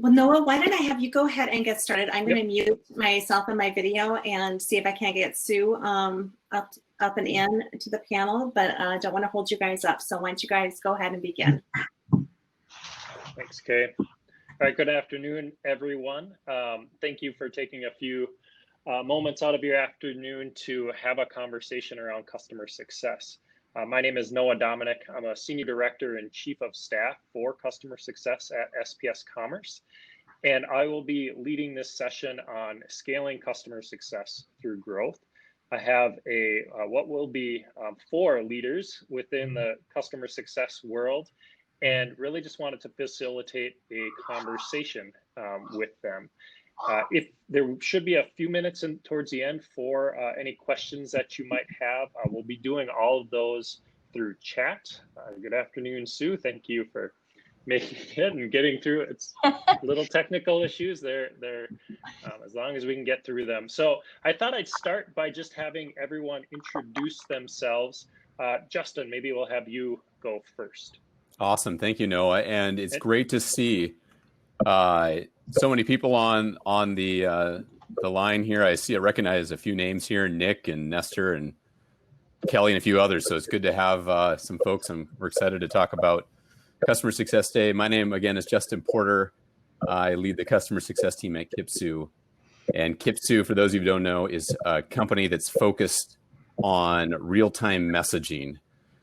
Well, Noah, why don't I have you go ahead and get started? I'm going to mute myself and my video and see if I can get Sue up and in to the panel, but I don't want to hold you guys up. So why don't you guys go ahead and begin? Thanks, Kay. All right, good afternoon, everyone. Thank you for taking a few moments out of your afternoon to have a conversation around customer success. My name is Noah Dominik. I'm a Senior Director and Chief of Staff for Customer Success at SPS Commerce, and I will be leading this session on scaling customer success through growth. I have what will be 4 leaders within the customer success world, and really just wanted to facilitate a conversation with them. If there should be a few minutes towards the end for any questions that you might have, we'll be doing all of those through chat. Good afternoon, Sue. Thank you for making it and getting through it. It's little technical issues. They're as long as we can get through them. So I thought I'd start by just having everyone introduce themselves. Justin, maybe we'll have you go first. Awesome. Thank you, Noah. And it's great to see so many people on the line here. I recognize a few names here: Nick and Nestor and Kelly and a few others. So it's good to have some folks, and we're excited to talk about Customer Success Day. My name again is Justin Porter. I lead the customer success team at Kipsu. And Kipsu, for those of you who don't know, is a company that's focused on real-time messaging.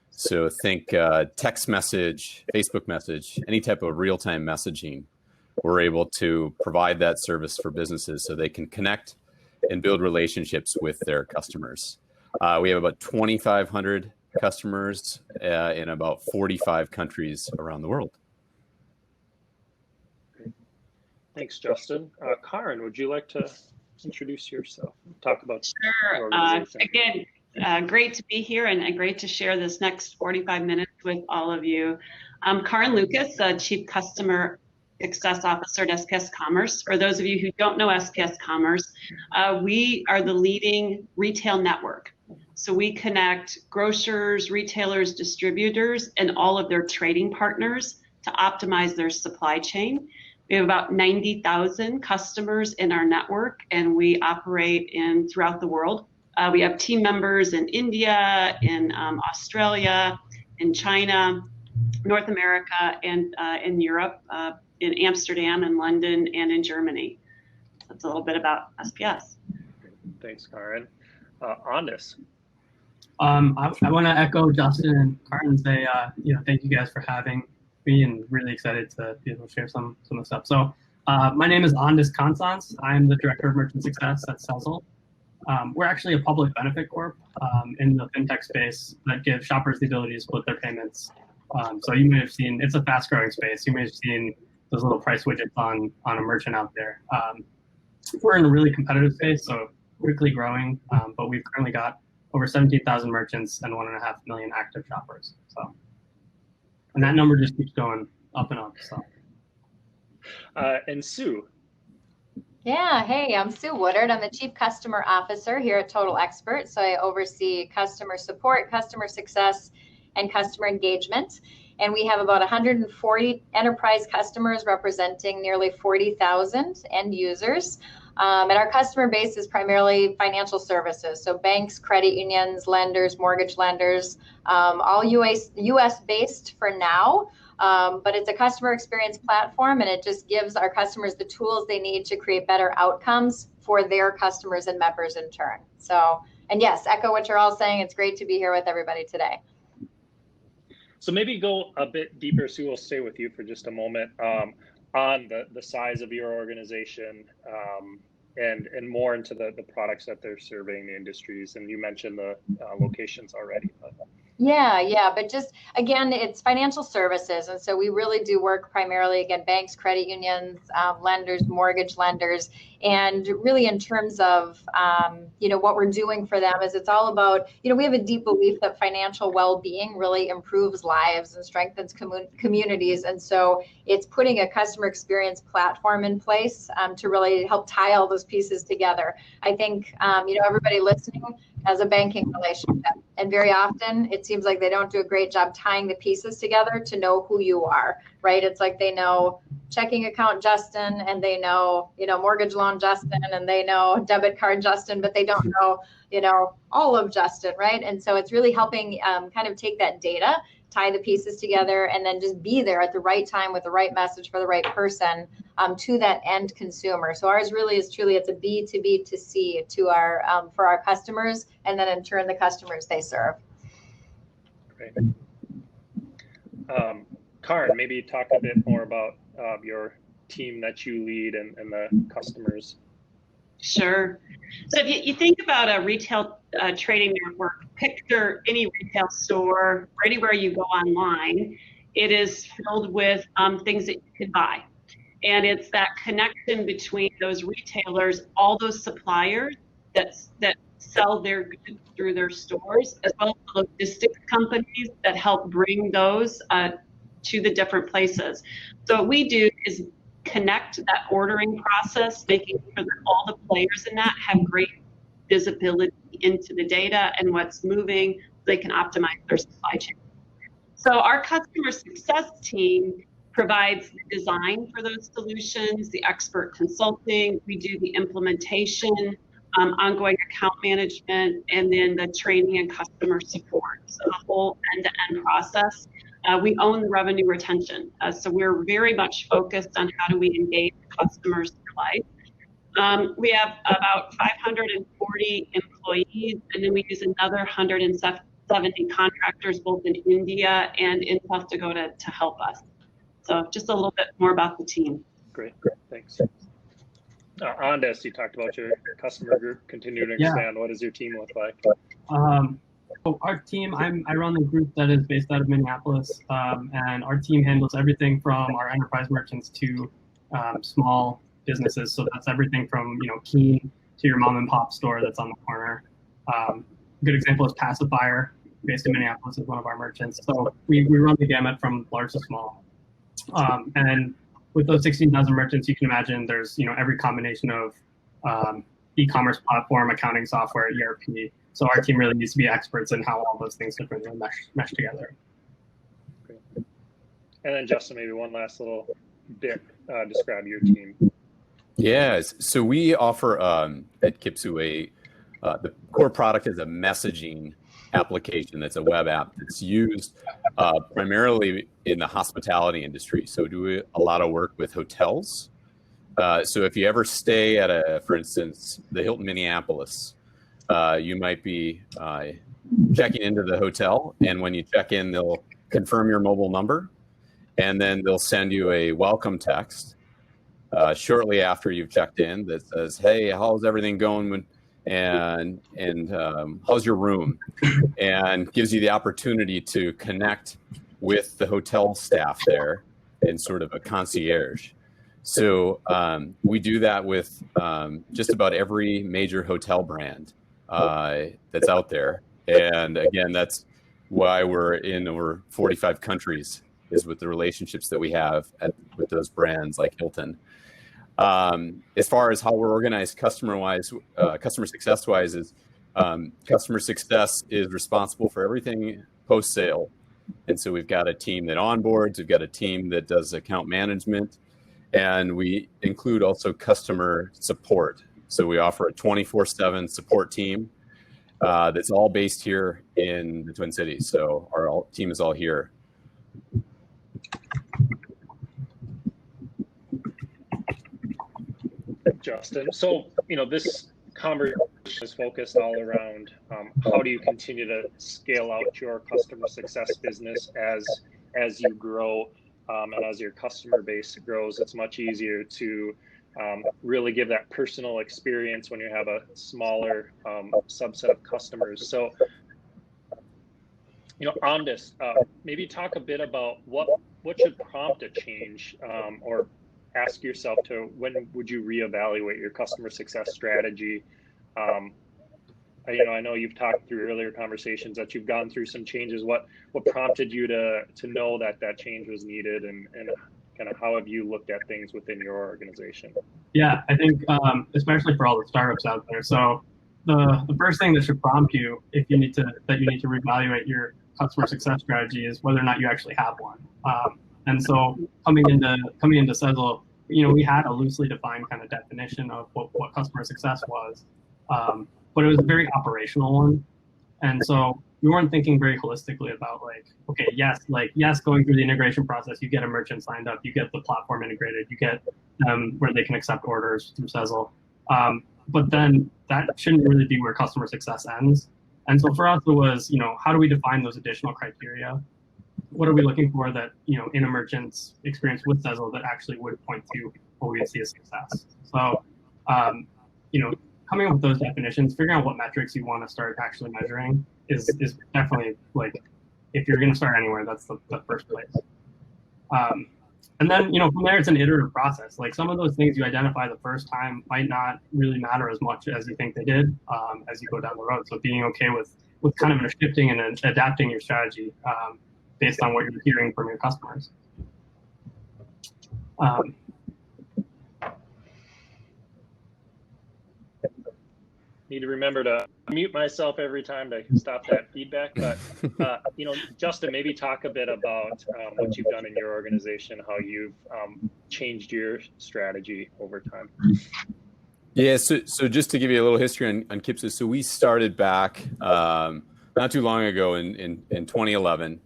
So think text message, Facebook message, any type of real-time messaging. We're able to provide that service for businesses so they can connect and build relationships with their customers. We have about 2,500 customers in about 45 countries around the world. Thanks, Justin. Karin, would you like to introduce yourself? Talk about Sure. Again, great to be here and great to share this next 45 minutes with all of you. I'm Karin Lucas, Chief Customer Success Officer at SPS Commerce. For those of you who don't know SPS Commerce, we are the leading retail network. So we connect grocers, retailers, distributors, and all of their trading partners to optimize their supply chain. We have about 90,000 customers in our network, and we operate throughout the world. We have team members in India, in Australia, in China, North America, and in Europe, in Amsterdam and London, and in Germany. That's a little bit about SPS. Thanks, Karin. Andis. I want to echo Justin and Karin and say, thank you guys for having me, and really excited to be able to share some of the stuff. So my name is Andis Kancans. I'm the Director of Merchant Success at Sezzle. We're actually a public benefit corp in the fintech space that gives shoppers the ability to split their payments. So you may have seen, it's a fast growing space. You may have seen those little price widgets on a merchant out there. We're in a really competitive space, so quickly growing, but we've currently got over 17,000 merchants and 1.5 million active shoppers. So, and that number just keeps going up and up. So, and Sue. Yeah, hey, I'm Sue Woodard. I'm the Chief Customer Officer here at Total Expert. So I oversee customer support, customer success, and customer engagement. And we have about 140 enterprise customers representing nearly 40,000 end users. And our customer base is primarily financial services. So banks, credit unions, lenders, mortgage lenders, all US based for now. But it's a customer experience platform, and it just gives our customers the tools they need to create better outcomes for their customers and members in turn. So, and yes, echo what you're all saying. It's great to be here with everybody today. So maybe go a bit deeper. Sue, we'll stay with you for just a moment on the size of your organization and more into the products that they're serving, the industries. And you mentioned the locations already. Yeah, but just, again, it's financial services. And so we really do work primarily, again, banks, credit unions, lenders, mortgage lenders. And really in terms of, what we're doing for them is it's all about, we have a deep belief that financial well-being really improves lives and strengthens communities. And so it's putting a customer experience platform in place to really help tie all those pieces together. I think, everybody listening has a banking relationship. And very often it seems like they don't do a great job tying the pieces together to know who you are, right? It's like they know checking account Justin, and they know, mortgage loan Justin, and they know debit card Justin, but they don't know, all of Justin, right? And so it's really helping kind of take that data, tie the pieces together, and then just be there at the right time with the right message for the right person to that end consumer. So ours really is truly, it's a B2B2C to our for our customers, and then in turn the customers they serve. Great. Karin, maybe talk a bit more about your team that you lead and the customers. Sure. So if you think about a retail trading network, picture any retail store or anywhere you go online, it is filled with things that you can buy. And it's that connection between those retailers, all those suppliers that sell their goods through their stores, as well as logistics companies that help bring those to the different places. So what we do is connect that ordering process, making sure that all the players in that have great visibility into the data and what's moving, so they can optimize their supply chain. So our customer success team provides the design for those solutions, the expert consulting, we do the implementation, ongoing account management, and then the training and customer support. So the whole end-to-end process. We own the revenue retention. So we're very much focused on how do we engage customers through life. We have about 540 employees, and then we use another 170 contractors, both in India and in South Dakota, to help us. So just a little bit more about the team. Great, thanks. Andis, you talked about your customer group continuing to expand. What does your team look like? So our team, I run the group that is based out of Minneapolis, and our team handles everything from our enterprise merchants to small businesses. So that's everything from Keen to your mom and pop store that's on the corner. A good example is Pacifier, based in Minneapolis, is one of our merchants. So we run the gamut from large to small. And with those 16,000 merchants, you can imagine there's every combination of e-commerce platform, accounting software, ERP. So our team really needs to be experts in how all those things differently mesh together. Great. And then Justin, maybe one last little bit, describe your team. Yes, so we offer at Kipsu the core product is a messaging application that's a web app that's used primarily in the hospitality industry. So do a lot of work with hotels. So if you ever stay at for instance, the Hilton Minneapolis, you might be checking into the hotel, and when you check in, they'll confirm your mobile number, and then they'll send you a welcome text shortly after you've checked in that says, "Hey, how's everything going? And how's your room?" And gives you the opportunity to connect with the hotel staff there in sort of a concierge. So we do that with just about every major hotel brand that's out there. And again, that's why we're in over 45 countries, is with the relationships that we have with those brands like Hilton. As far as how we're organized customer success-wise, is customer success is responsible for everything post-sale. And so we've got a team that onboards, we've got a team that does account management, and we include also customer support. So we offer a 24/7 support team that's all based here in the Twin Cities. So our team is all here. Justin, so this conversation is focused all around how do you continue to scale out your customer success business as you grow, and as your customer base grows. It's much easier to really give that personal experience when you have a smaller subset of customers. So, Andis, maybe talk a bit about what should prompt a change, or ask yourself to when would you reevaluate your customer success strategy? I know you've talked through earlier conversations that you've gone through some changes. What prompted you to know that change was needed, and kind of how have you looked at things within your organization? Yeah, I think especially for all the startups out there. So the first thing that should prompt you if you need to reevaluate your customer success strategy is whether or not you actually have one. And so coming into Sezzle, we had a loosely defined kind of definition of what customer success was, but it was a very operational one. And so we weren't thinking very holistically about yes, going through the integration process, you get a merchant signed up, you get the platform integrated, you get where they can accept orders through Sezzle. But then that shouldn't really be where customer success ends. And so for us, it was, how do we define those additional criteria? What are we looking for that, in a merchant's experience with Sezzle that actually would point to what we would see as success? So, coming up with those definitions, figuring out what metrics you want to start actually measuring is definitely if you're going to start anywhere, that's the first place. And then, from there, it's an iterative process. Some of those things you identify the first time might not really matter as much as you think they did as you go down the road. So being okay with kind of shifting and adapting your strategy based on what you're hearing from your customers. Need to remember to mute myself every time to stop that feedback. But Justin, maybe talk a bit about what you've done in your organization, how you've changed your strategy over time. Yeah, so just to give you a little history on Kipsis, so we started back not too long ago in 2011,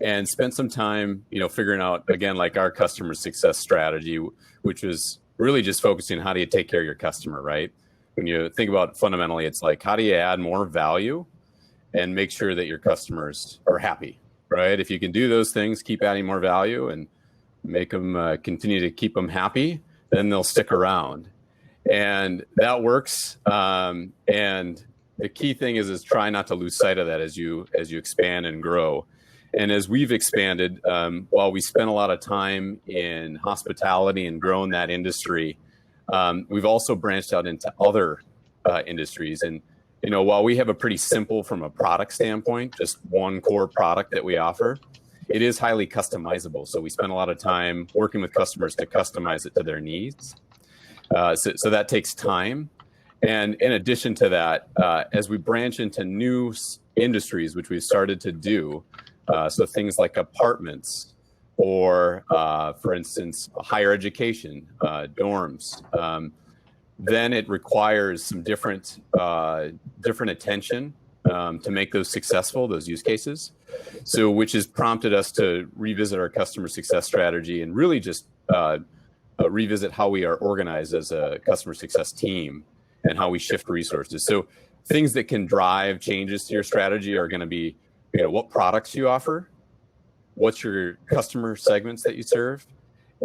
and spent some time figuring out again our customer success strategy, which was really just focusing on how do you take care of your customer, right? When you think about it, fundamentally, it's how do you add more value and make sure that your customers are happy, right? If you can do those things, keep adding more value and make them continue to keep them happy, then they'll stick around. And that works. And the key thing is try not to lose sight of that as you expand and grow. And as we've expanded, while we spent a lot of time in hospitality and growing that industry, we've also branched out into other industries. And, while we have a pretty simple from a product standpoint, just one core product that we offer, it is highly customizable. So we spend a lot of time working with customers to customize it to their needs. So that takes time. And in addition to that, as we branch into new industries, which we've started to do, so things like apartments, or for instance, higher education, dorms, then it requires some different attention to make those successful, those use cases. So which has prompted us to revisit our customer success strategy and really just revisit how we are organized as a customer success team and how we shift resources. So things that can drive changes to your strategy are going to be, what products you offer, what's your customer segments that you serve,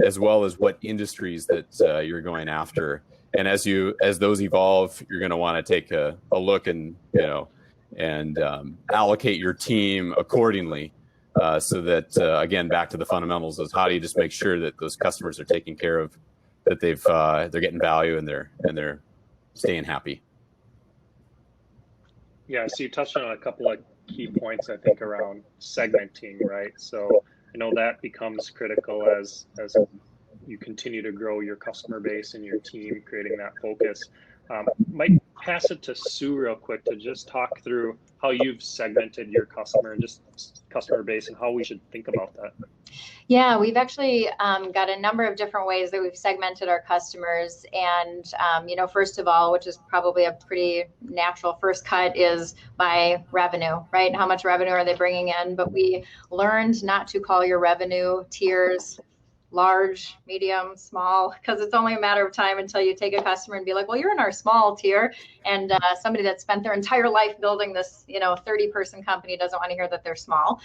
as well as what industries that you're going after. And as those evolve, you're going to want to take a look and allocate your team accordingly, so that again, back to the fundamentals, is how do you just make sure that those customers are taken care of, that they're getting value and they're staying happy. Yeah, so you touched on a couple of key points, I think, around segmenting, right? So I know that becomes critical as you continue to grow your customer base and your team, creating that focus. Might pass it to Sue real quick to just talk through how you've segmented your customer and just customer base and how we should think about that. Yeah, we've actually got a number of different ways that we've segmented our customers. And, first of all, which is probably a pretty natural first cut, is by revenue, right? How much revenue are they bringing in? But we learned not to call your revenue tiers large, medium, small, because it's only a matter of time until you take a customer and be like, well, you're in our small tier. And somebody that spent their entire life building this, 30-person company doesn't want to hear that they're small.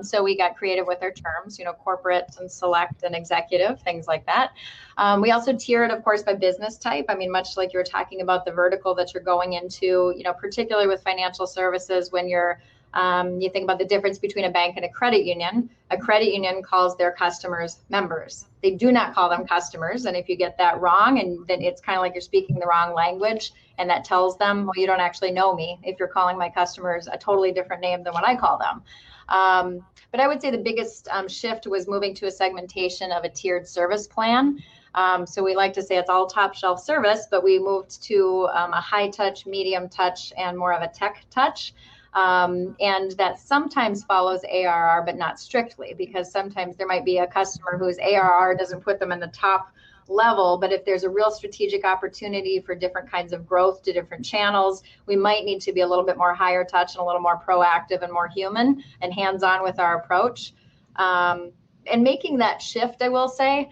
So we got creative with our terms, corporate and select and executive, things like that. We also tier it, of course, by business type. I mean, much like you were talking about the vertical that you're going into, particularly with financial services, when you think about the difference between a bank and a credit union. A credit union calls their customers members. They do not call them customers. And if you get that wrong, and then it's kind of like you're speaking the wrong language, and that tells them, well, you don't actually know me if you're calling my customers a totally different name than what I call them. But I would say the biggest shift was moving to a segmentation of a tiered service plan. So we like to say it's all top shelf service, but we moved to a high touch, medium touch, and more of a tech touch. And that sometimes follows ARR, but not strictly, because sometimes there might be a customer whose ARR doesn't put them in the top level, but if there's a real strategic opportunity for different kinds of growth to different channels, we might need to be a little bit more higher touch and a little more proactive and more human and hands-on with our approach. And making that shift, I will say,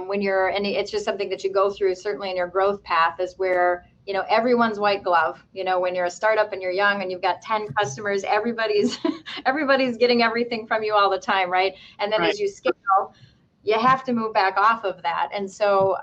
when you're, and it's just something that you go through certainly in your growth path, is where, you know, everyone's white glove. You know, when you're a startup and you're young and you've got 10 customers, everybody's getting everything from you all the time, right? And then as you scale, you have to move back off of that. And so,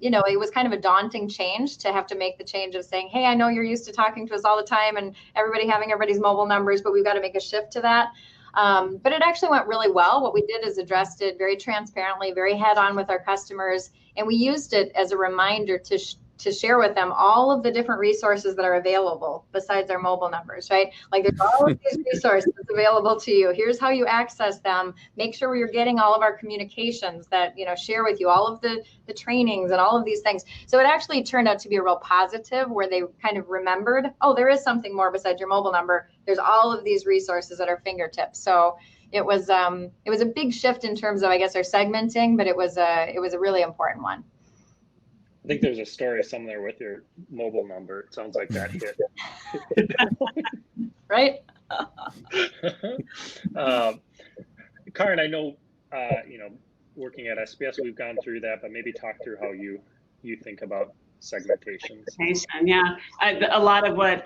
you know, it was kind of a daunting change to have to make the change of saying, hey, I know you're used to talking to us all the time and everybody having everybody's mobile numbers, but we've got to make a shift to that. But it actually went really well. What we did is addressed it very transparently, very head on with our customers. And we used it as a reminder to share with them all of the different resources that are available besides our mobile numbers, right? Like there's all of these resources available to you. Here's how you access them. Make sure you're getting all of our communications that, you know, share with you all of the trainings and all of these things. So it actually turned out to be a real positive, where they kind of remembered, oh, there is something more besides your mobile number. There's all of these resources at our fingertips. So it was a big shift in terms of, I guess, our segmenting, but it was a really important one. I think there's a story somewhere with your mobile number. It sounds like that hit. Right? Karin, I know, you know, working at SPS, we've gone through that, but maybe talk through how you think about segmentations. Yeah, a lot of what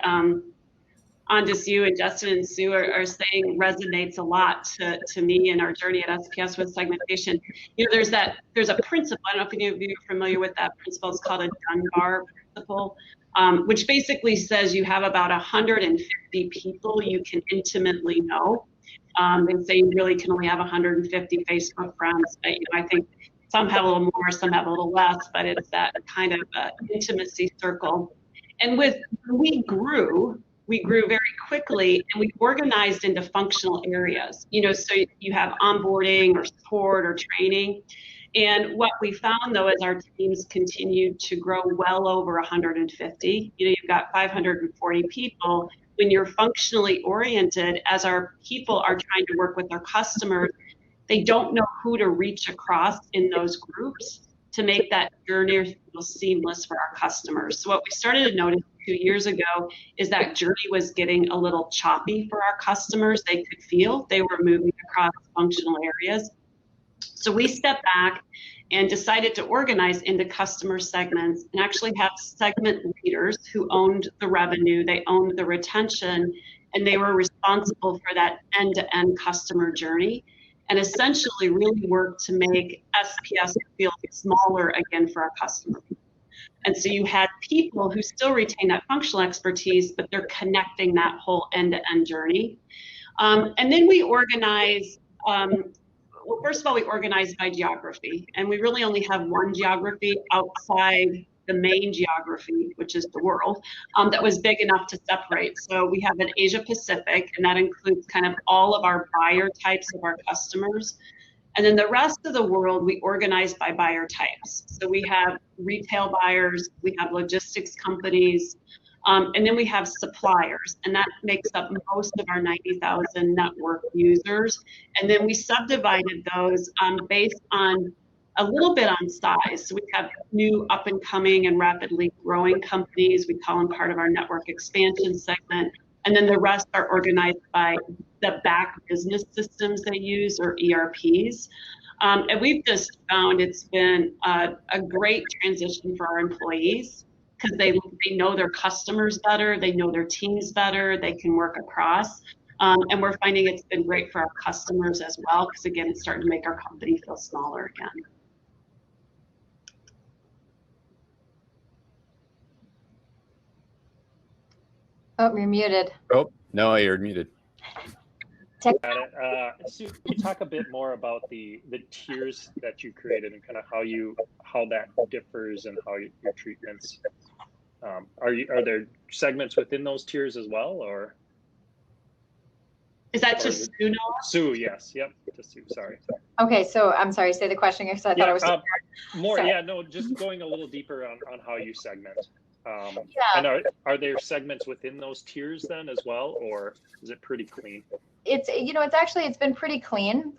Andis, you and Justin and Sue are saying resonates a lot to me in our journey at SPS with segmentation. You know, there's a principle. I don't know if any of you are familiar with that principle. It's called a Dunbar principle, which basically says you have about 150 people you can intimately know. And say you really can only have 150 Facebook friends. But, you know, I think some have a little more, some have a little less, but it's that kind of intimacy circle. And when we grew very quickly, and we organized into functional areas, you know, so you have onboarding or support or training. And what we found, though, as our teams continued to grow well over 150, you know, you've got 540 people. When you're functionally oriented, as our people are trying to work with our customers, they don't know who to reach across in those groups to make that journey seamless for our customers. So what we started to notice 2 years ago is that journey was getting a little choppy for our customers. They could feel they were moving across functional areas. So we stepped back and decided to organize into customer segments and actually have segment leaders who owned the revenue, they owned the retention, and they were responsible for that end-to-end customer journey, and essentially really work to make SPS feel smaller again for our customers. And so you had people who still retain that functional expertise, but they're connecting that whole end-to-end journey. And then we organize, well, first of all, we organize by geography, and we really only have one geography outside the main geography, which is the world, that was big enough to separate. So we have an Asia Pacific, and that includes kind of all of our buyer types of our customers. And then the rest of the world, we organize by buyer types. So we have retail buyers, we have logistics companies, and then we have suppliers, and that makes up most of our 90,000 network users. And then we subdivided those based on a little bit on size. So we have new up and coming and rapidly growing companies. We call them part of our network expansion segment. And then the rest are organized by the back business systems they use, or ERPs. And we've just found it's been a great transition for our employees, because they know their customers better, they know their teams better, they can work across. And we're finding it's been great for our customers as well, because again, it's starting to make our company feel smaller again. Oh, you're muted. Oh, no, you're muted. Got it. Sue, can you talk a bit more about the tiers that you created and kind of how that differs and how your treatments are there segments within those tiers as well, or is that to Sue now? Sue, yes, yep, to Sue. Sorry. Okay, so I'm sorry. Say the question because I thought I was. More, sorry. Yeah, no, just going a little deeper on how you segment And are there segments within those tiers then as well, or is it pretty clean? It's been pretty clean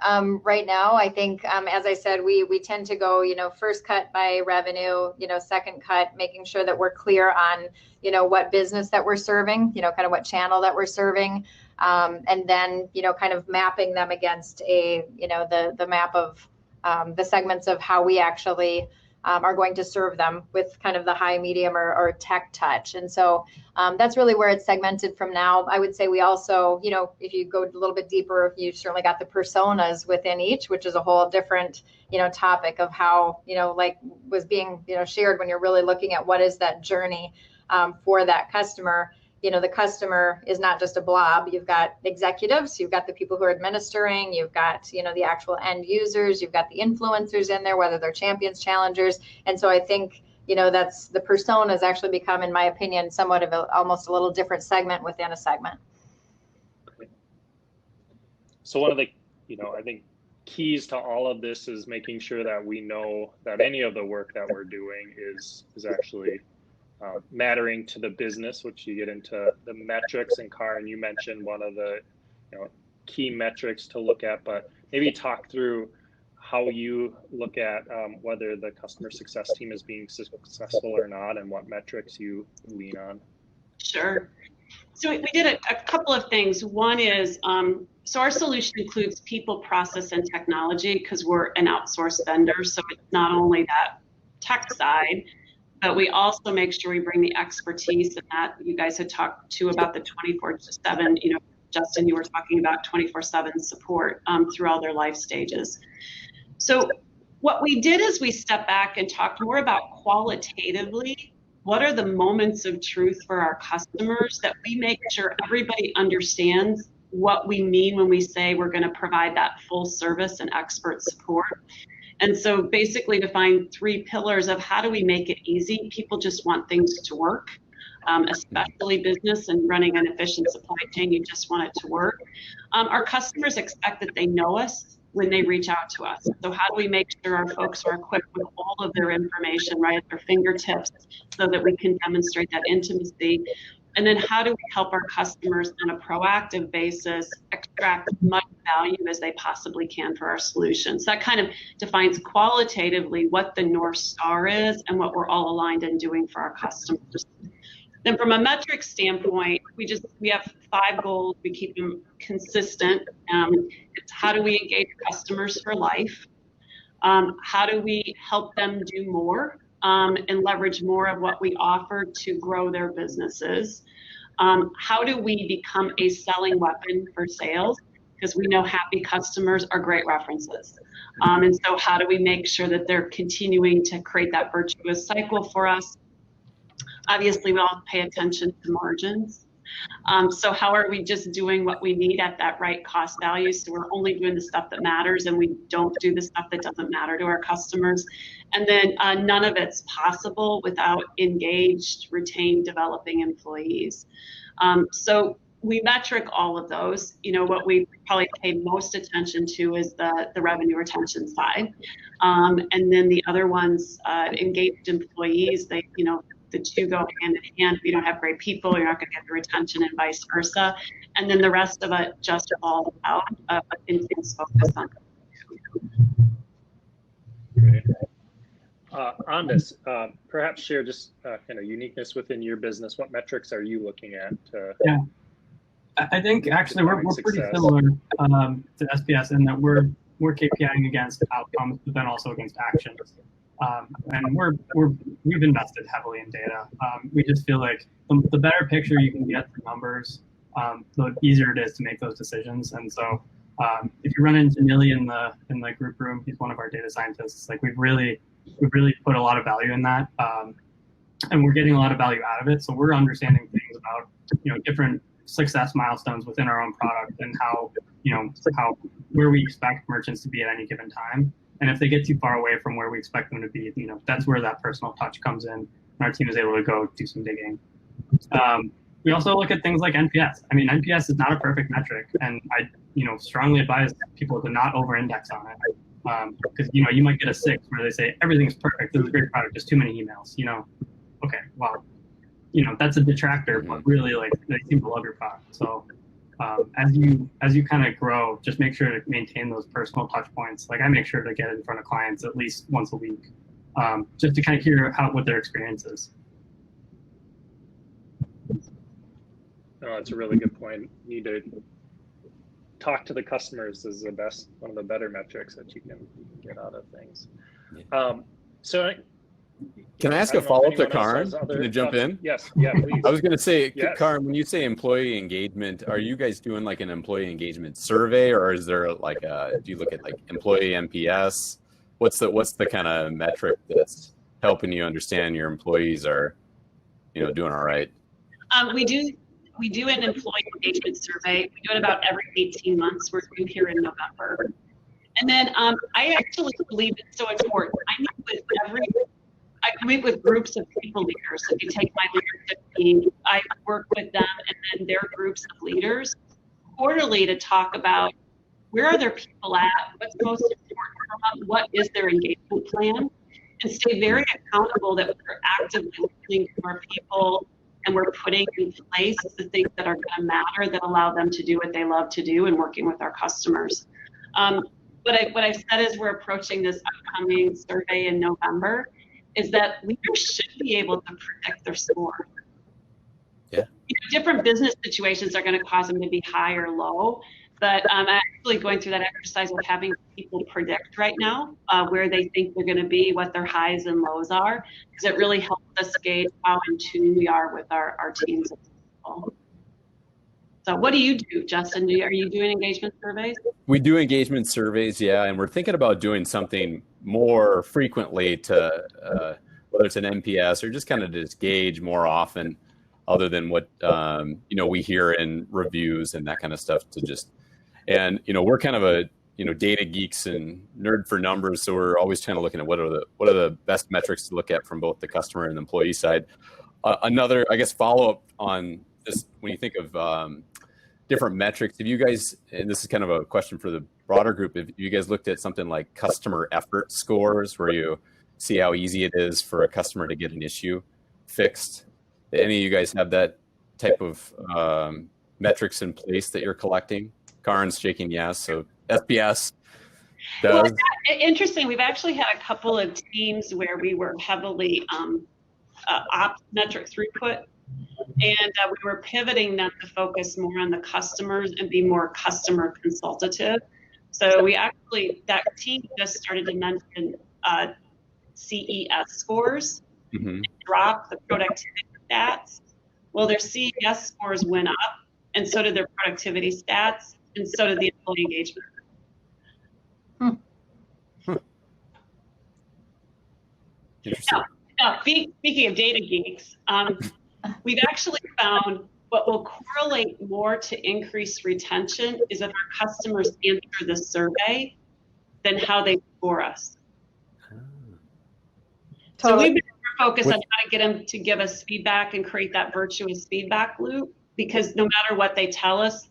right now. I think, as I said, we tend to go, first cut by revenue, second cut, making sure that we're clear on, what business that we're serving, kind of what channel that we're serving. And then, kind of mapping them against the map of the segments of how we actually are going to serve them with kind of the high, medium, or tech touch. And so that's really where it's segmented from now. I would say we also, if you go a little bit deeper, you certainly got the personas within each, which is a whole different, topic of how, like was being, shared when you're really looking at what is that journey for that customer. The customer is not just a blob. You've got executives, you've got the people who are administering, you've got, the actual end users, you've got the influencers in there, whether they're champions, challengers. And so I think, that's the persona has actually become, in my opinion, somewhat of almost a little different segment within a segment. So one of the, I think keys to all of this is making sure that we know that any of the work that we're doing is actually mattering to the business, which you get into the metrics. And Karin, you mentioned one of the key metrics to look at, but maybe talk through how you look at whether the customer success team is being successful or not, and what metrics you lean on. Sure. So we did a couple of things. One is, so our solution includes people, process, and technology, because we're an outsourced vendor. So it's not only that tech side, but we also make sure we bring the expertise, and that you guys had talked to about the 24/7, Justin, you were talking about 24/7 support through all their life stages. So what we did is we stepped back and talked more about qualitatively, what are the moments of truth for our customers, that we make sure everybody understands what we mean when we say we're going to provide that full service and expert support. And so basically define 3 pillars of how do we make it easy. People just want things to work, especially business and running an efficient supply chain. You just want it to work. Our customers expect that they know us when they reach out to us. So how do we make sure our folks are equipped with all of their information right at their fingertips so that we can demonstrate that intimacy? And then how do we help our customers on a proactive basis extract as much value as they possibly can for our solutions? That kind of defines qualitatively what the North Star is and what we're all aligned in doing for our customers. Then from a metric standpoint, we have 5 goals. We keep them consistent. It's how do we engage customers for life? How do we help them do more and leverage more of what we offer to grow their businesses? How do we become a selling weapon for sales? Because we know happy customers are great references. And so how do we make sure that they're continuing to create that virtuous cycle for us? Obviously, we all pay attention to margins. So how are we just doing what we need at that right cost value? So we're only doing the stuff that matters, and we don't do the stuff that doesn't matter to our customers. And then none of it's possible without engaged, retained, developing employees. So we metric all of those. What we probably pay most attention to is the revenue retention side. And then the other ones, engaged employees, the two go hand in hand. If you don't have great people, you're not going to get the retention, and vice versa. And then the rest of it just all out intense focus on. Great. Andis, perhaps share just kind of uniqueness within your business. What metrics are you looking at? Yeah, I think actually we're pretty similar to SPS in that we're KPIing against outcomes, but then also against actions. And we've invested heavily in data. We just feel like the better picture you can get for numbers, the easier it is to make those decisions. And so if you run into Nili in the group room, he's one of our data scientists. Like we've really put a lot of value in that, and we're getting a lot of value out of it. So we're understanding things about different success milestones within our own product and how where we expect merchants to be at any given time. And if they get too far away from where we expect them to be, that's where that personal touch comes in, and our team is able to go do some digging. We also look at things like NPS. I mean, NPS is not a perfect metric, and I strongly advise people to not over-index on it, because you might get a 6 where they say everything's perfect, this is a great product, just too many emails. Okay, well, that's a detractor, but really like they seem to love your product. So as you kind of grow, just make sure to maintain those personal touch points. Like I make sure to get in front of clients at least once a week, just to kind of hear what their experience is. No, that's a really good point. You need to talk to the customers is one of the better metrics that you can get out of things. So can I ask a follow-up to Karin? Can you jump in? Yes, yeah, please. I was going to say, yes. Karin, when you say employee engagement, are you guys doing like an employee engagement survey, or is there like do you look at like employee NPS? What's the kind of metric that's helping you understand your employees are, doing all right? We do an employee engagement survey. We do it about every 18 months. We're due here in November. And then I actually believe it's so important. I meet with groups of people leaders. If you take my leadership team, I work with them and then their groups of leaders quarterly to talk about where are their people at, what's most important for them, what is their engagement plan, and stay very accountable that we're actively listening to our people and we're putting in place the things that are going to matter that allow them to do what they love to do and working with our customers. What I've said as we're approaching this upcoming survey in November is that leaders should be able to predict their score. Yeah. Different business situations are going to cause them to be high or low, but I'm actually going through that exercise of having people predict right now where they think they're going to be, what their highs and lows are, because it really helps us gauge how in tune we are with our teams of people. So what do you do, Justin? Are you doing engagement surveys? We do engagement surveys, yeah, and we're thinking about doing something more frequently to whether it's an NPS or just kind of just gauge more often, other than what we hear in reviews and that kind of stuff. We're kind of a data geeks and nerd for numbers, so we're always kind of looking at what are the best metrics to look at from both the customer and the employee side. Another, I guess, follow up on this when you think of different metrics. If you guys, and this is kind of a question for the broader group, if you guys looked at something like customer effort scores, where you see how easy it is for a customer to get an issue fixed. Any of you guys have that type of metrics in place that you're collecting? Karin's shaking yes, so SPS does. Well, interesting. We've actually had a couple of teams where we were heavily opt metric throughput, and we were pivoting them to focus more on the customers and be more customer consultative. So that team just started to mention CES scores, and drop the productivity stats. Well, their CES scores went up, and so did their productivity stats, and so did the employee engagement. Interesting. Now, speaking of data geeks, we've actually found what will correlate more to increased retention is if our customers answer the survey than how they score us. So we've been focused on how to get them to give us feedback and create that virtuous feedback loop, because no matter what they tell us,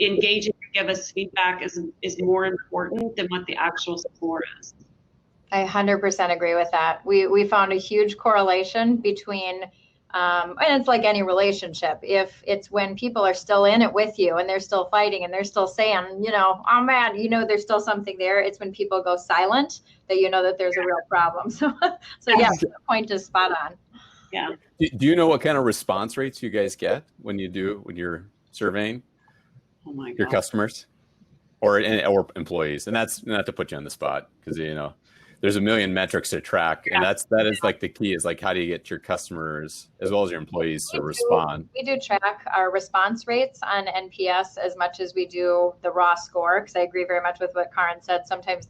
engaging to give us feedback is more important than what the actual score is. I 100% agree with that. We found a huge correlation between, and it's like any relationship. If it's when people are still in it with you and they're still fighting and they're still saying, I'm mad, there's still something there. It's when people go silent that that there's a real problem. So yeah, the point is spot on. Yeah. Do you know what kind of response rates you guys get when you're surveying your customers or employees? And that's not to put you on the spot, because there's a million metrics to track, and that is like the key is like, how do you get your customers as well as your employees to respond? We do track our response rates on NPS as much as we do the raw score, because I agree very much with what Karin said. Sometimes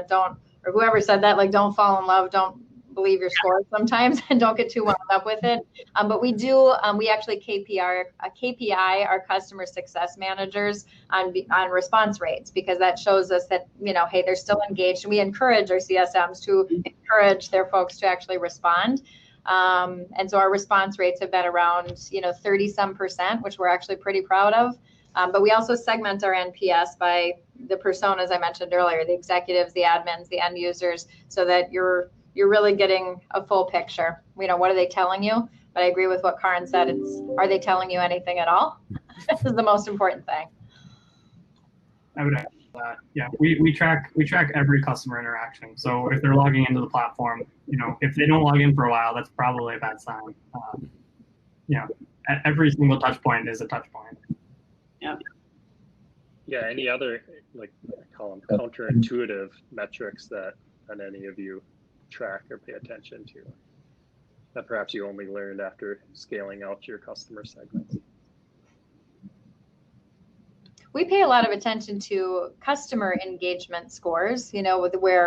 don't, or whoever said that, like, don't fall in love, don't believe your score sometimes, and don't get too wound up with it. But we do, we actually KPI our customer success managers on response rates, because that shows us that, hey, they're still engaged. And we encourage our CSMs to encourage their folks to actually respond. And so our response rates have been around, 30-some%, which we're actually pretty proud of. But we also segment our NPS by the personas I mentioned earlier, the executives, the admins, the end users, so that you're really getting a full picture. What are they telling you? But I agree with what Karin said. Are they telling you anything at all? This is the most important thing. I would add that. Yeah, we track every customer interaction. So if they're logging into the platform, if they don't log in for a while, that's probably a bad sign. Every single touch point is a touch point. Yeah. Yeah. Any other, like I call them counterintuitive metrics that any of you track or pay attention to that perhaps you only learned after scaling out your customer segments? We pay a lot of attention to customer engagement scores, health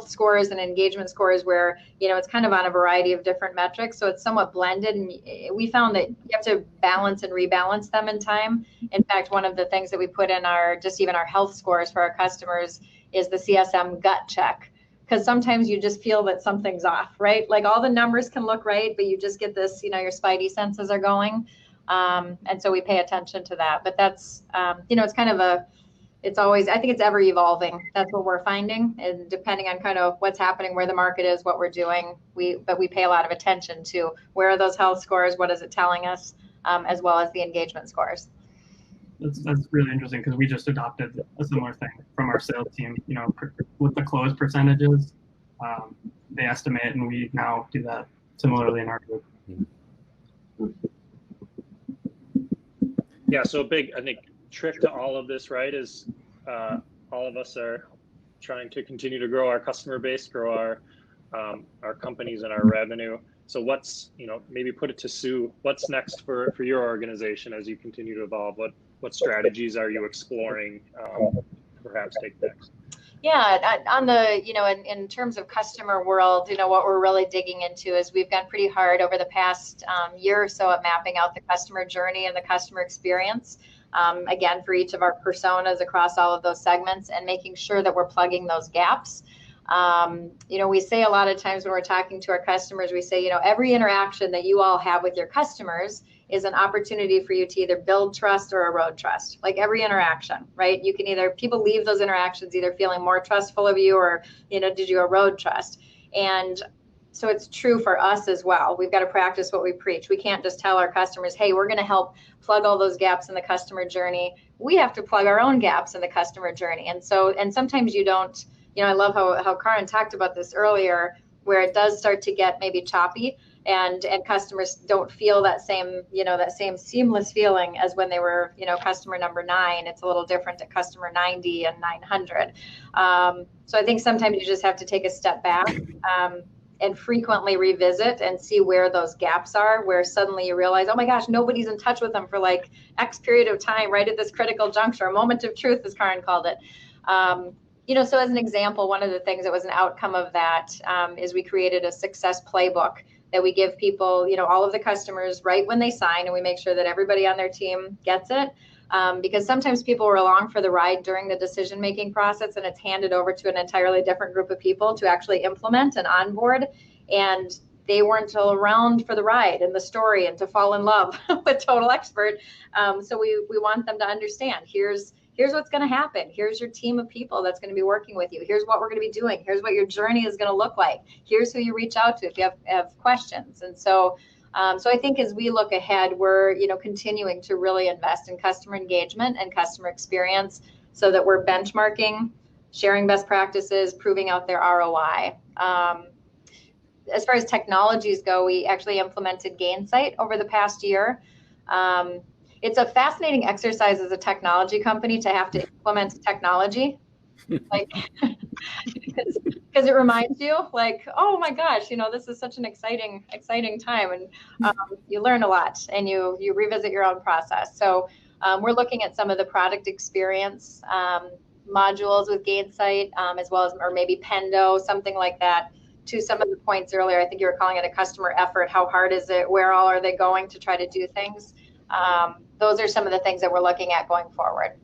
scores and engagement scores where, it's kind of on a variety of different metrics. So it's somewhat blended. And we found that you have to balance and rebalance them in time. In fact, one of the things that we put in our health scores for our customers is the CSM gut check. Because sometimes you just feel that something's off, right? Like all the numbers can look right, but you just get this, your spidey senses are going. And so we pay attention to that, but that's, it's kind of it's always, I think it's ever evolving. That's what we're finding. And depending on kind of what's happening, where the market is, what we're doing, but we pay a lot of attention to where are those health scores? What is it telling us? As well as the engagement scores. That's really interesting because we just adopted a similar thing from our sales team, with the close percentages, they estimate, and we now do that similarly in our group. Yeah, so a big, I think, trick to all of this, right, is all of us are trying to continue to grow our customer base, grow our companies and our revenue. So what's, maybe put it to Sue, what's next for your organization as you continue to evolve? What strategies are you exploring, perhaps take next? Yeah, on the, in terms of customer world, what we're really digging into is we've gone pretty hard over the past year or so at mapping out the customer journey and the customer experience, again, for each of our personas across all of those segments and making sure that we're plugging those gaps. We say a lot of times when we're talking to our customers, we say, every interaction that you all have with your customers is an opportunity for you to either build trust or erode trust, like every interaction, right? You can people leave those interactions either feeling more trustful of you or, did you erode trust? And so it's true for us as well. We've got to practice what we preach. We can't just tell our customers, hey, we're going to help plug all those gaps in the customer journey. We have to plug our own gaps in the customer journey. And sometimes you don't, I love how Karin talked about this earlier, where it does start to get maybe choppy and customers don't feel that same seamless feeling as when they were, customer number 9. It's a little different at customer 90 and 900. So I think sometimes you just have to take a step back and frequently revisit and see where those gaps are, where suddenly you realize, oh my gosh, nobody's in touch with them for like X period of time, right at this critical juncture, a moment of truth, as Karin called it. So as an example, one of the things that was an outcome of that is we created a success playbook that we give people, all of the customers right when they sign, and we make sure that everybody on their team gets it. Because sometimes people were along for the ride during the decision-making process, and it's handed over to an entirely different group of people to actually implement and onboard. And they weren't around for the ride and the story and to fall in love with Total Expert. So we want them to understand, here's what's going to happen. Here's your team of people that's going to be working with you. Here's what we're going to be doing. Here's what your journey is going to look like. Here's who you reach out to if you have questions. And so I think as we look ahead, we're continuing to really invest in customer engagement and customer experience so that we're benchmarking, sharing best practices, proving out their ROI. As far as technologies go, we actually implemented Gainsight over the past year. It's a fascinating exercise as a technology company to have to implement technology, like, because it reminds you, like, oh my gosh, this is such an exciting time, and you learn a lot, and you revisit your own process. So we're looking at some of the product experience modules with Gainsight, as well as, or maybe Pendo, something like that. To some of the points earlier, I think you were calling it a customer effort. How hard is it? Where all are they going to try to do things? Those are some of the things that we're looking at going forward.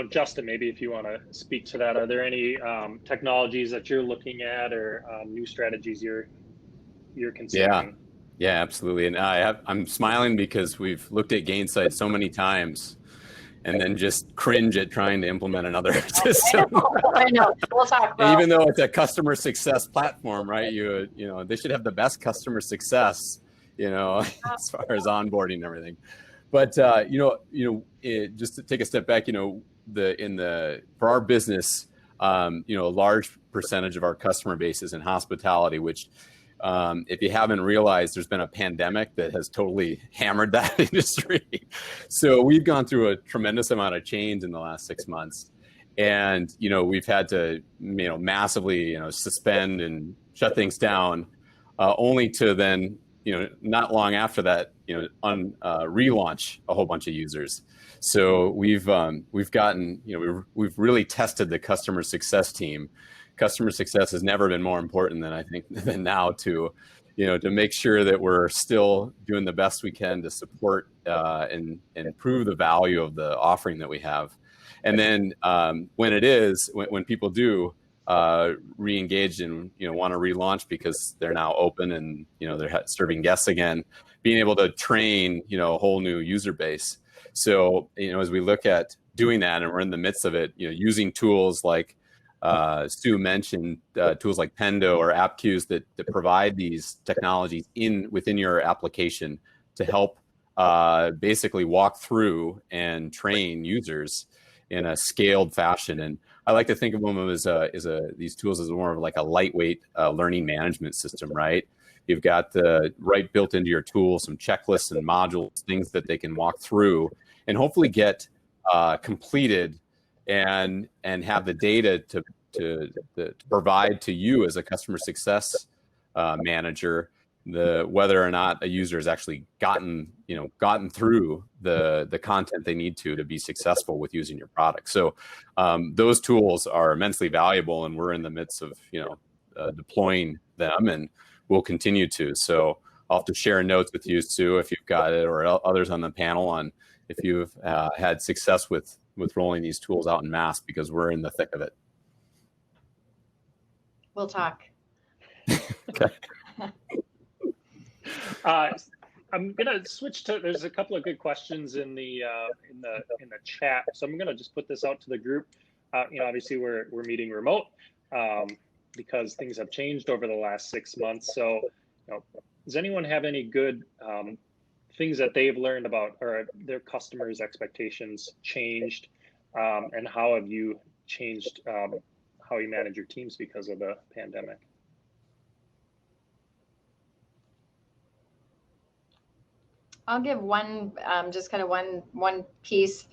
Justin, maybe if you want to speak to that, are there any technologies that you're looking at or new strategies you're considering? Yeah, absolutely. And I'm smiling because we've looked at Gainsight so many times, and then just cringe at trying to implement another system. I know. We'll talk about. Even though it's a customer success platform, right? You know, they should have the best customer success, you know, as far as onboarding and everything. But just to take a step back, you know, for our business, you know, a large percentage of our customer base is in hospitality, which if you haven't realized, there's been a pandemic that has totally hammered that industry. So we've gone through a tremendous amount of change in the last 6 months. And, you know, we've had to, you know, massively, you know, suspend and shut things down, only to then, you know, not long after that, you know, relaunch a whole bunch of users. So we've gotten, you know, we've really tested the customer success team. Customer success has never been more important than now to, you know, to make sure that we're still doing the best we can to support and improve the value of the offering that we have. And then when people do re-engage and, you know, want to relaunch because they're now open and, you know, they're serving guests again, being able to train, you know, a whole new user base. So, you know, as we look at doing that and we're in the midst of it, you know, using tools like Stu mentioned, tools like Pendo or AppQs that provide these technologies within your application to help basically walk through and train users in a scaled fashion. And I like to think of them as these tools as more of like a lightweight learning management system, right? You've got right built into your tool, some checklists and modules, things that they can walk through and hopefully get completed and have the data to provide to you as a customer success manager whether or not a user has actually gotten through the content they need to be successful with using your product. So those tools are immensely valuable, and we're in the midst of deploying them, and we'll continue to. So I'll have to share notes with you, Sue, if you've got it, or others on the panel on if you've had success with rolling these tools out in mass, because we're in the thick of it. We'll talk. Okay. I'm gonna switch to. There's a couple of good questions in the chat, so I'm gonna just put this out to the group. Obviously we're meeting remote because things have changed over the last 6 months. So, does anyone have any good things that they've learned about, or their customers' expectations changed, and how have you changed how you manage your teams because of the pandemic? I'll give one, just kind of one piece.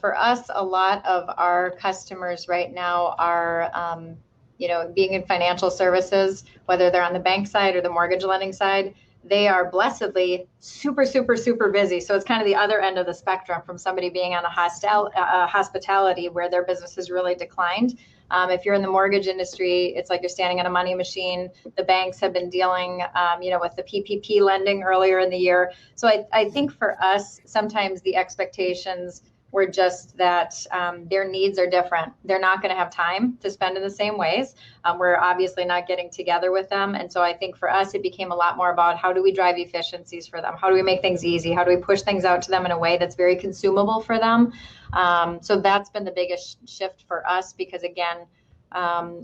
For us, a lot of our customers right now are, being in financial services, whether they're on the bank side or the mortgage lending side, they are blessedly super, super, super busy. So it's kind of the other end of the spectrum from somebody being on a hospitality where their business has really declined. If you're in the mortgage industry, it's like you're standing on a money machine. The banks have been dealing, with the PPP lending earlier in the year. So I think for us, sometimes the expectations were just that their needs are different. They're not going to have time to spend in the same ways. We're obviously not getting together with them. And so I think for us, it became a lot more about how do we drive efficiencies for them? How do we make things easy? How do we push things out to them in a way that's very consumable for them? So that's been the biggest shift for us, because again,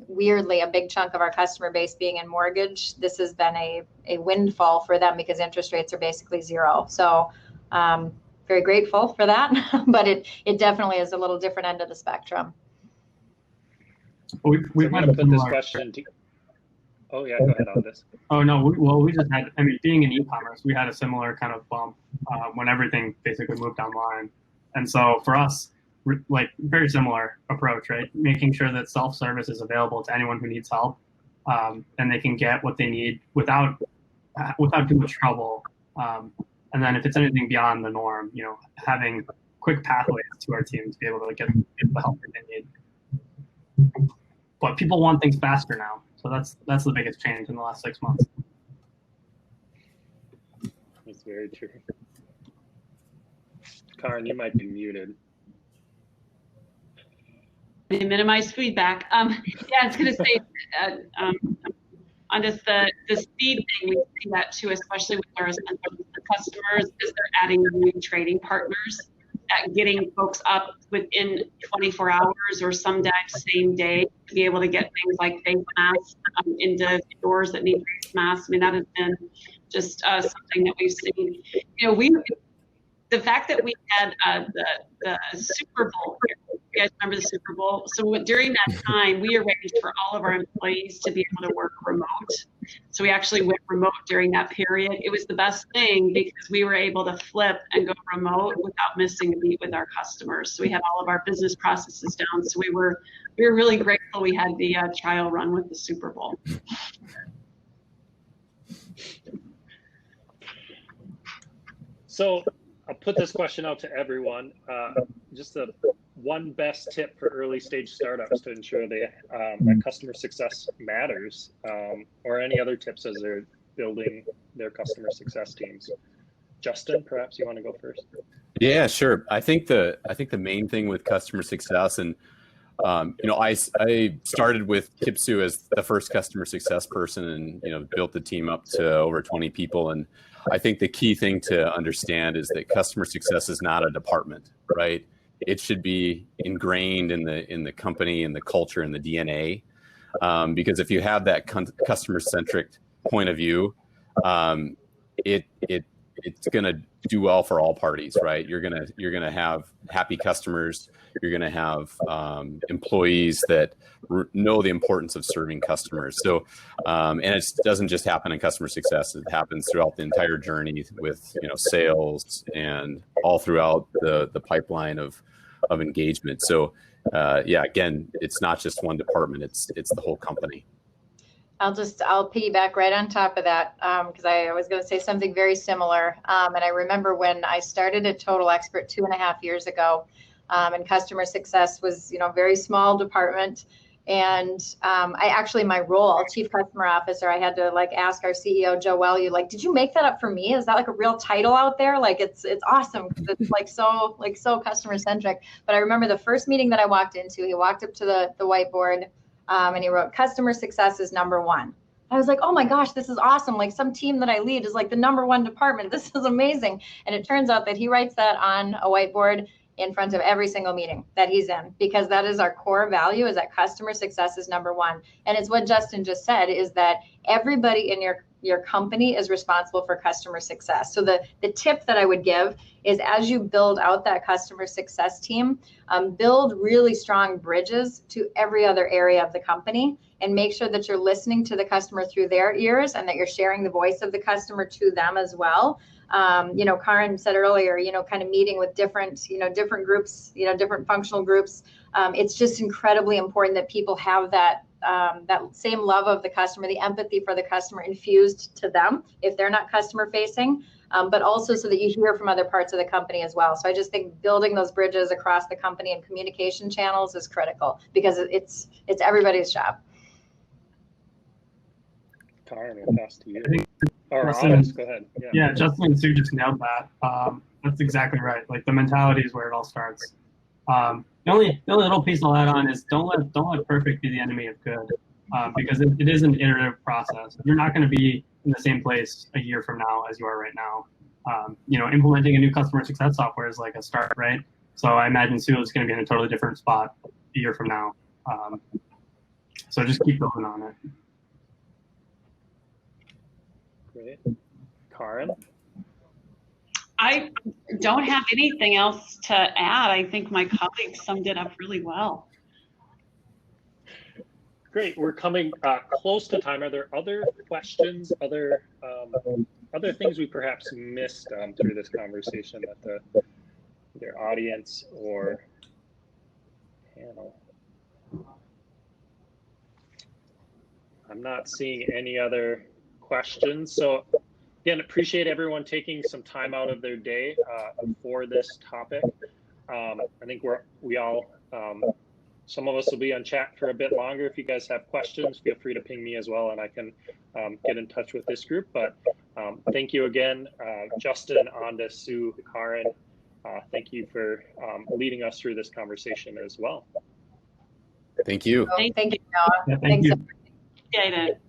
weirdly, a big chunk of our customer base being in mortgage, this has been a windfall for them because interest rates are basically zero. So very grateful for that, but it definitely is a little different end of the spectrum. We've so had put this question to. Oh yeah, go ahead on this. Oh no, we just had. Being in e-commerce, we had a similar kind of bump when everything basically moved online, and so for us, like very similar approach, right? Making sure that self-service is available to anyone who needs help, and they can get what they need without too much trouble. And then if it's anything beyond the norm, having quick pathways to our team to be able to get the help that they need. But people want things faster now. So that's the biggest change in the last 6 months. That's very true. Karin, you might be muted. Minimize feedback. I was going to say, on just the speed thing, we see that too, especially with our customers, is they're adding new trading partners. at getting folks up within 24 hours or sometimes same day to be able to get things like face masks into stores that need face masks. I mean, that has been just something that we've seen. You know, the fact that we had the Super Bowl, you guys remember the Super Bowl? So during that time, we arranged for all of our employees to be able to work remote. So we actually went remote during that period. It was the best thing because we were able to flip and go remote without missing a beat with our customers. So we had all of our business processes down. So we were really grateful we had the trial run with the Super Bowl. So I'll put this question out to everyone. Just one best tip for early stage startups to ensure that customer success matters, or any other tips as they're building their customer success teams. Justin, perhaps you want to go first? Yeah, sure. I think the main thing with customer success, and you know, I started with Kipsu as the first customer success person, and you know, built the team up to over 20 people. And I think the key thing to understand is that customer success is not a department, right? It should be ingrained in the company and the culture and the DNA, because if you have that customer centric point of view, it's going to do well for all parties, right? You're gonna have happy customers. You're gonna have employees that know the importance of serving customers. So, and it doesn't just happen in customer success. It happens throughout the entire journey with, you know, sales and all throughout the pipeline of engagement. So, yeah, again, it's not just one department. It's the whole company. I'll piggyback right on top of that, because I was going to say something very similar. And I remember when I started at Total Expert 2.5 years ago, and customer success was, you know, very small department. And my role, Chief Customer Officer, I had to like ask our CEO, Joe Well, did you make that up for me? Is that like a real title out there? Like, it's awesome because it's so customer centric. But I remember the first meeting that I walked into, he walked up to the whiteboard, and he wrote, customer success is number one. I was like, oh my gosh, this is awesome. Like, some team that I lead is like the number one department. This is amazing. And it turns out that he writes that on a whiteboard in front of every single meeting that he's in, because that is our core value, is that customer success is number one. And it's what Justin just said, is that everybody in your company is responsible for customer success. So the tip that I would give is, as you build out that customer success team, build really strong bridges to every other area of the company, and make sure that you're listening to the customer through their ears, and that you're sharing the voice of the customer to them as well. You know, Karin said earlier, you know, kind of meeting with different groups, you know, different functional groups. It's just incredibly important that people have that same love of the customer, the empathy for the customer infused to them if they're not customer facing, but also so that you hear from other parts of the company as well. So I just think building those bridges across the company and communication channels is critical, because it's everybody's job. Karin, we'll pass to you. Or Andis, go ahead. Yeah, Justin and Sue just nailed that. That's exactly right. Like, the mentality is where it all starts. The only little piece I'll add on is don't let perfect be the enemy of good, because it is an iterative process. You're not going to be in the same place a year from now as you are right now. You know, implementing a new customer success software is like a start, right? So I imagine Sue is going to be in a totally different spot a year from now. So just keep building on it. Great. Karin? I don't have anything else to add. I think my colleagues summed it up really well. Great. We're coming close to time. Are there other questions, other things we perhaps missed through this conversation that their audience or panel? I'm not seeing any other questions. So again, appreciate everyone taking some time out of their day for this topic. I think we all, some of us will be on chat for a bit longer. If you guys have questions, feel free to ping me as well, and I can get in touch with this group. But thank you again, Justin, Andis, Sue, Karin. Thank you for leading us through this conversation as well. Thank you. Thank you, Noah. Yeah, thank you. Appreciate it.